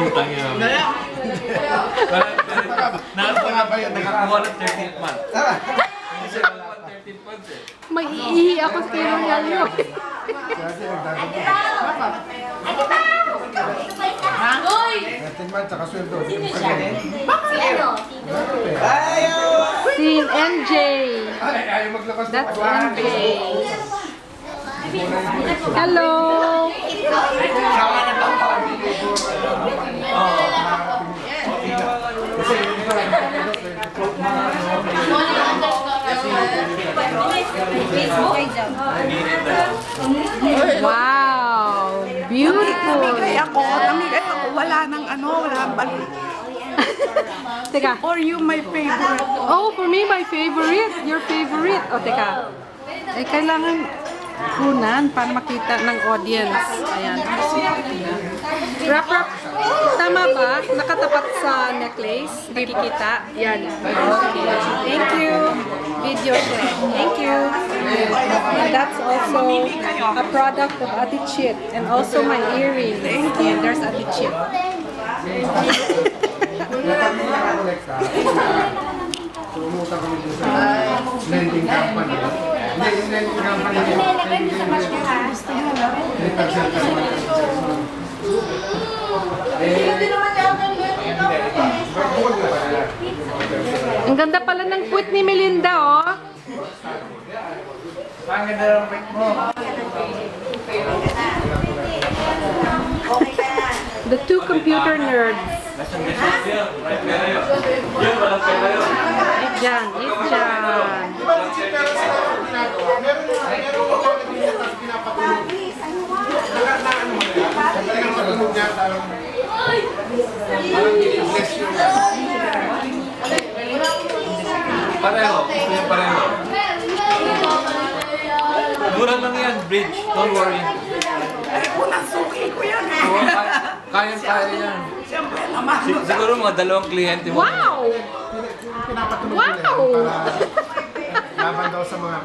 Utang yun. Nakakuha ng 13th month. Kasi wala 13th month eh. May iihi ako sa royal yun. Kasi nagdadagdag. Hoy! 13 months, tsaka sweldo. Sino siya? Si ano? Si NJ. Ay, ayaw maglabas ng That's pagwahan. NJ. Hello! Wow! Beautiful! Namigay ako, wala nang ano, wala nang balik. Teka. For you, my favorite. Oh, for me, my favorite. Your favorite. Oh, teka. Eh, kailangan kunan para makita ng audience. Ayan. Wrap. Tama ba? Nakatapat sa necklace? Nakikita? Yan. Okay. Thank you. Video clip. Thank you. And that's also a product of Ate Chit. And also my earring. Thank you. And there's Ate Chit. Sumuta kami dun sa lending company. Hindi, yung lending company niya. May pag-sell ka naman. Huwag na pala. Ang ganda pala ng puwit ni Melinda, oh. Ang ganda ng pick mo. The two computer nerds. Yun, walang pera yun. Eat dyan. Di ba legit pero sila ang ginagawa? Meron yung tapos pinapatulog. Na ano mo na yan? Talagang matulog niya, parang bless you. Pareho. Gusto niya pareho. Mura lang yan, bridge. Don't worry. Ay, unang suki ko yan eh. Oo, kaya yan. Siyempre naman. Siguro mga dalawang kliyente mo. Wow! Pinapatulog Wow! nila yan para laban daw sa mga